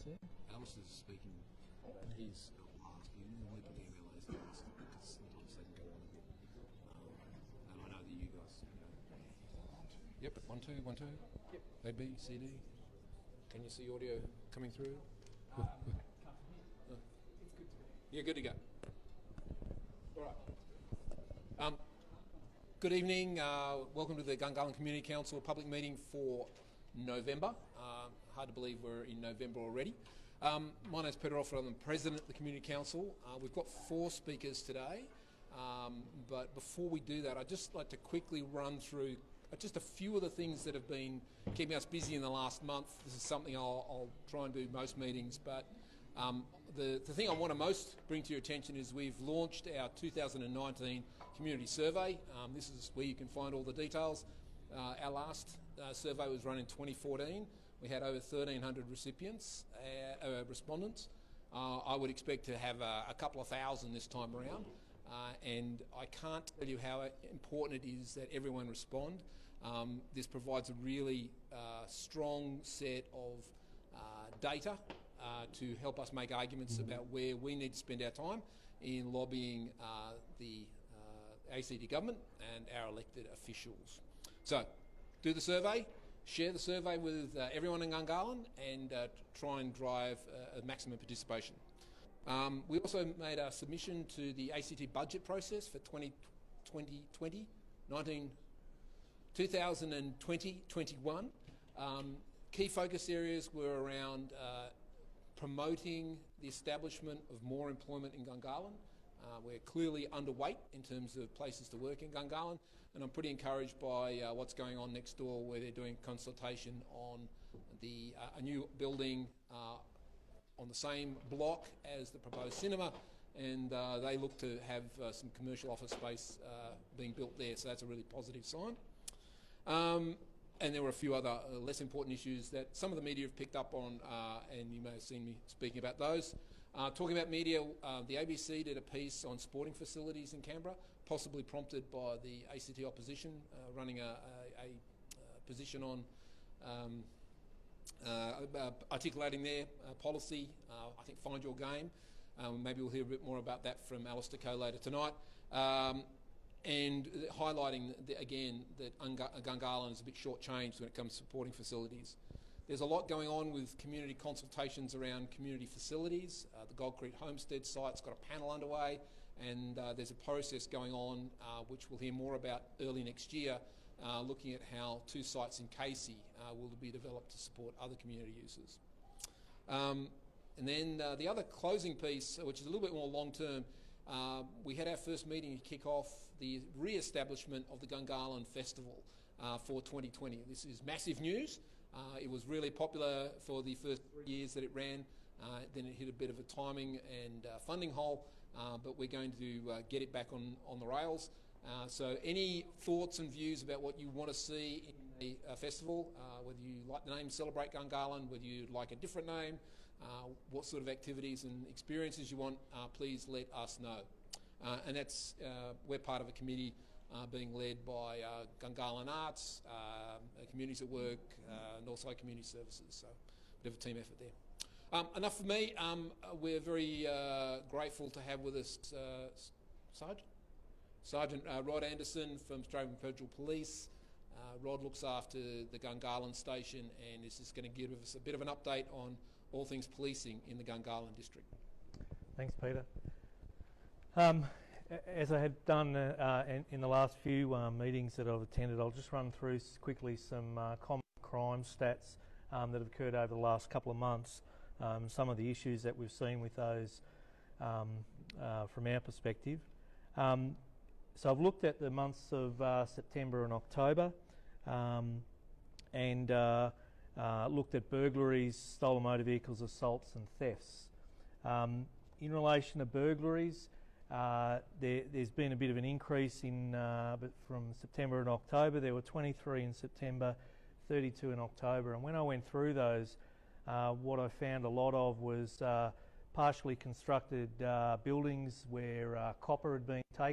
Alice there? Alice is speaking about his last view, and we can email those things because sometimes they can go on a bit. And I know that you guys, Yep, 1, 2, 1, 2. Yep. A, B, C, D. Can you see audio coming through? It's good to go. You're good to go. All right. Good evening. Welcome to the Gungahlin Community Council public meeting for November. Hard to believe we're in November already. My name's Peter Offord. I'm the President of the Community Council. We've got 4 speakers today, but before we do that, I'd just like to quickly run through just a few of the things that have been keeping us busy in the last month. This is something I'll try and do most meetings, but the thing I want to most bring to your attention is we've launched our 2019 community survey. This is where you can find all the details. Our last survey was run in 2014. We had over 1,300 respondents. I would expect to have a couple of thousand this time around. And I can't tell you how important it is that everyone respond. This provides a really strong set of data to help us make arguments about where we need to spend our time in lobbying the ACT government and our elected officials. So, do the survey, share the survey with everyone in Gungahlin, and try and drive maximum participation. We also made a submission to the ACT budget process for 2020-21. Key focus areas were around promoting the establishment of more employment in Gungahlin. We're clearly underweight in terms of places to work in Gungahlin, and I'm pretty encouraged by what's going on next door, where they're doing consultation on a new building on the same block as the proposed cinema, and they look to have some commercial office space being built there, so that's a really positive sign. And there were a few other less important issues that some of the media have picked up on, and you may have seen me speaking about those. Talking about media, the ABC did a piece on sporting facilities in Canberra, possibly prompted by the ACT opposition, running a position on articulating their policy. I think Find Your Game. Maybe we'll hear a bit more about that from Alistair Coe later tonight. And highlighting, again, that Gungahlin is a bit short-changed when it comes to supporting facilities. There's a lot going on with community consultations around community facilities. The Gold Creek Homestead site's got a panel underway, and there's a process going on, which we'll hear more about early next year, looking at how 2 sites in Casey will be developed to support other community uses. And then the other closing piece, which is a little bit more long-term, we had our first meeting to kick off the re-establishment of the Gungahlin Festival for 2020. This is massive news. It was really popular for the first 3 years that it ran. Then it hit a bit of a timing and funding hole, but we're going to get it back on the rails. So any thoughts and views about what you want to see in the festival, whether you like the name Celebrate Gungahlin, whether you'd like a different name, what sort of activities and experiences you want, please let us know. And that's, we're part of a committee being led by Gungahlin Arts, Communities at Work, Northside Community Services, so a bit of a team effort there. Enough for me. We're very grateful to have with us Sergeant Rod Anderson from Australian Federal Police. Rod looks after the Gungahlin station and is just going to give us a bit of an update on all things policing in the Gungahlin district. Thanks, Peter. As I had done in the last few meetings that I've attended, I'll just run through quickly some common crime stats that have occurred over the last couple of months, some of the issues that we've seen with those from our perspective. So I've looked at the months of September and October and looked at burglaries, stolen motor vehicles, assaults and thefts. In relation to burglaries, there's been a bit of an increase but from September and October. There were 23 in September, 32 in October, and when I went through those, what I found a lot of was partially constructed buildings where copper had been taken